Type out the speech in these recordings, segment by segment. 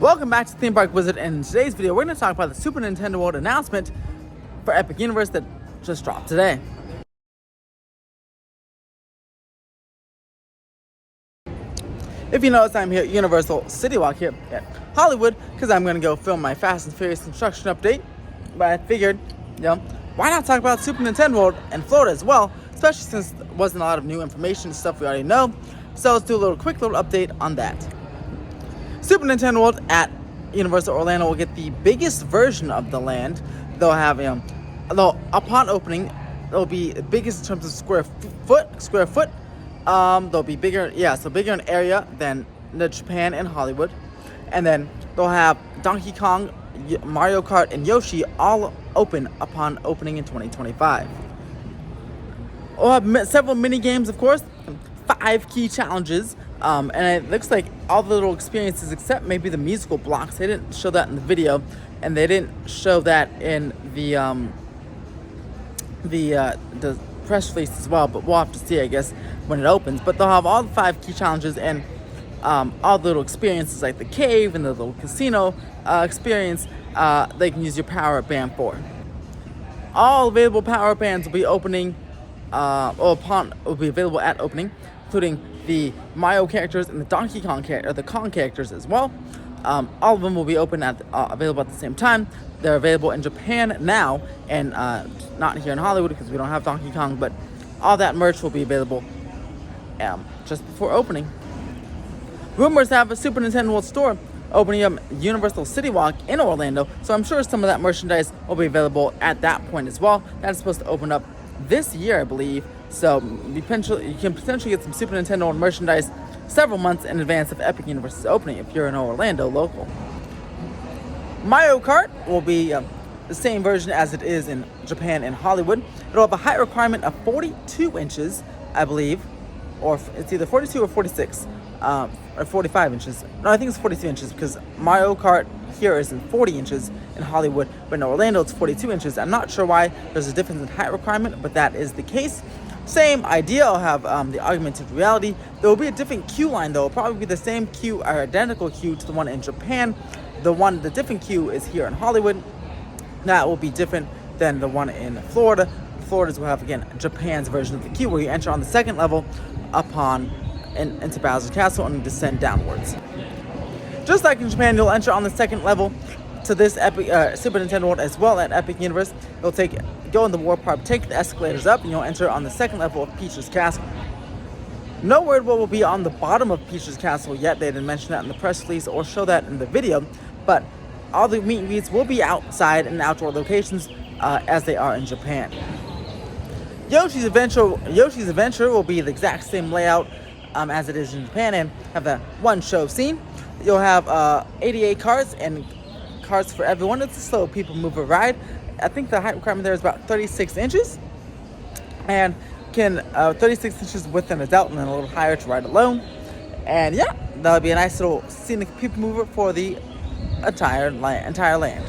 Welcome back to Theme Park Wizard, and in today's video we're going to talk about the Super Nintendo World announcement for Epic Universe that just dropped today. If you notice, I'm here at Universal City Walk here at Hollywood because I'm going to go film my Fast and Furious construction update. But I figured, why not talk about Super Nintendo World in Florida as well, especially since there wasn't a lot of new information and stuff we already know. So let's do a quick little update on that. Super Nintendo World at Universal Orlando will get the biggest version of the land. They'll have, though upon opening, they'll be the biggest in terms of square foot. They'll be bigger, so bigger in area than the Japan and Hollywood. And then they'll have Donkey Kong, Mario Kart, and Yoshi all open upon opening in 2025. We'll have several mini games, of course, 5 key challenges. And it looks like all the little experiences except maybe the musical blocks. They didn't show that in the video, and they didn't show that in the press release as well. But we'll have to see, I guess, when it opens. But they'll have all the 5 key challenges and all the little experiences like the cave and the little casino experience. They can use your power up band for. All available power up bands will be opening, will be available at opening, including the Mario characters and the Donkey Kong the Kong characters as well. All of them will be open available at the same time. They're available in Japan now, and not here in Hollywood because we don't have Donkey Kong. But all that merch will be available just before opening. Rumors have a Super Nintendo World store opening up Universal City Walk in Orlando, so I'm sure some of that merchandise will be available at that point as well. That's supposed to open up this year, I believe. So you can potentially get some Super Nintendo World merchandise several months in advance of Epic Universe's opening if you're an Orlando local. Mario Kart will be the same version as it is in Japan and Hollywood. It'll have a height requirement of 42 inches, I believe, or it's either 42 or 46, or 45 inches. No, I think it's 42 inches because Mario Kart here is in 40 inches in Hollywood, but in Orlando it's 42 inches. I'm not sure why there's a difference in height requirement, but that is the case. Same idea. I'll have the augmented reality. There will be a different queue line though. It'll probably be the same queue or identical queue to the one in Japan. The different queue is here in Hollywood. That will be different than the one in Florida. Florida's will have, again, Japan's version of the queue where you enter on the second level into Bowser's Castle and descend downwards. Just like in Japan, you'll enter on the second level to this Super Nintendo World as well at Epic Universe. You'll go in the warp pipe, take the escalators up, and you'll enter on the second level of Peach's Castle. No word what will be on the bottom of Peach's Castle yet. They didn't mention that in the press release or show that in the video, but all the meet and greets will be outside and outdoor locations as they are in Japan. Yoshi's Adventure will be the exact same layout as it is in Japan and have that one show scene. You'll have 88 carts and carts for everyone. It's a slow people mover ride. I think the height requirement there is about 36 inches and 36 inches with an adult and then a little higher to ride alone. And yeah, that'll be a nice little scenic people mover for the entire land.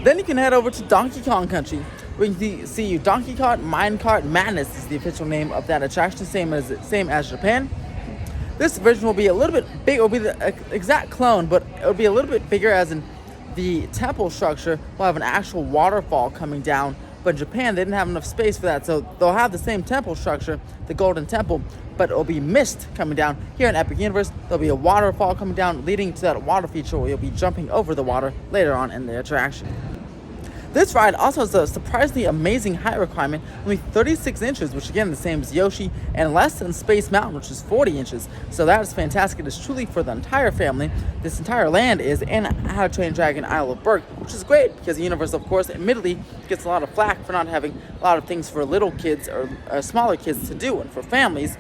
Then you can head over to Donkey Kong Country, where you can see Donkey Kart Minecart Madness is the official name of that attraction, same as Japan. This version will be a little bit big. It will be the exact clone, but it will be a little bit bigger, as in the temple structure will have an actual waterfall coming down. But in Japan, they didn't have enough space for that, so they'll have the same temple structure, the Golden Temple, but it will be mist coming down. Here in Epic Universe, there'll be a waterfall coming down, leading to that water feature where you'll be jumping over the water later on in the attraction. This ride also has a surprisingly amazing height requirement, only 36 inches, which again, the same as Yoshi, and less than Space Mountain, which is 40 inches. So that is fantastic. It is truly for the entire family. This entire land is in How to Train Your Dragon Isle of Berk, which is great because Universal, of course, admittedly gets a lot of flack for not having a lot of things for little kids or smaller kids to do, and for families.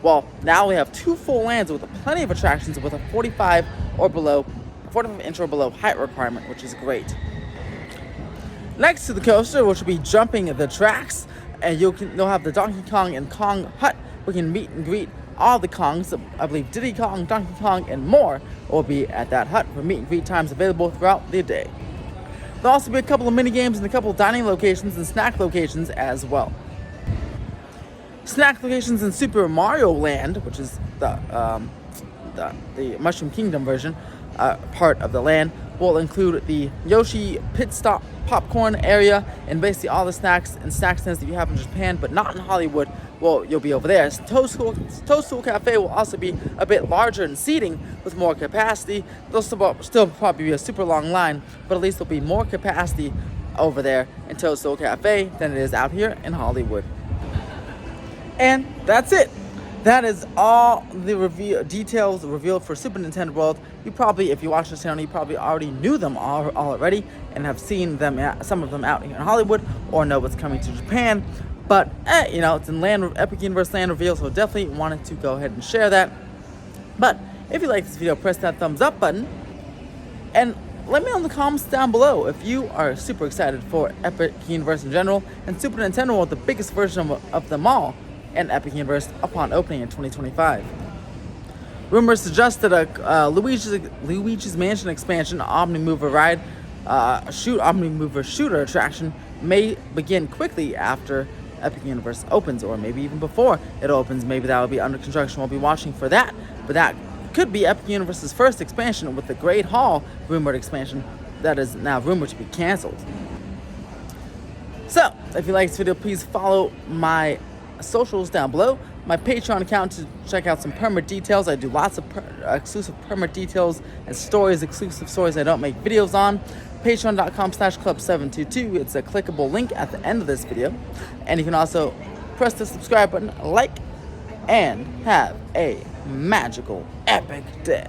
Well, now we have 2 full lands with plenty of attractions with a 45 inch or below height requirement, which is great. Next to the coaster, which will be jumping the tracks, and you'll have the Donkey Kong and Kong hut. We can meet and greet all the Kongs. I believe Diddy Kong, Donkey Kong, and more will be at that hut for meet and greet times available throughout the day. There'll also be a couple of mini games and a couple of dining locations and snack locations as well. Snack locations in Super Mario Land, which is the the Mushroom Kingdom version, part of the land, will include the Yoshi Pit Stop popcorn area and basically all the snacks and snack stands that you have in Japan, but not in Hollywood. Well, you'll be over there. Toadstool Cafe will also be a bit larger in seating with more capacity. There'll still probably be a super long line, but at least there'll be more capacity over there in Toadstool Cafe than it is out here in Hollywood. And that's it. That is all the details revealed for Super Nintendo World. You probably, if you watch this channel, you probably already knew them all already and have seen them, some of them out here in Hollywood, or know what's coming to Japan. But, it's in Epic Universe Land Reveal, so definitely wanted to go ahead and share that. But if you like this video, press that thumbs up button. And let me know in the comments down below if you are super excited for Epic Universe in general and Super Nintendo World, the biggest version of them all, and Epic Universe upon opening in 2025. Rumors suggest that a Luigi's Mansion expansion, Omnimover Ride, Omnimover Shooter attraction may begin quickly after Epic Universe opens, or maybe even before it opens. Maybe that will be under construction. We'll be watching for that, but that could be Epic Universe's first expansion, with the Great Hall rumored expansion that is now rumored to be canceled. So, if you like this video, please follow my socials down below, my Patreon account to check out some permit details. I do lots of exclusive permit details and exclusive stories I don't make videos on. Patreon.com/club722. It's a clickable link at the end of this video. And you can also press the subscribe button, like, and have a magical, epic day.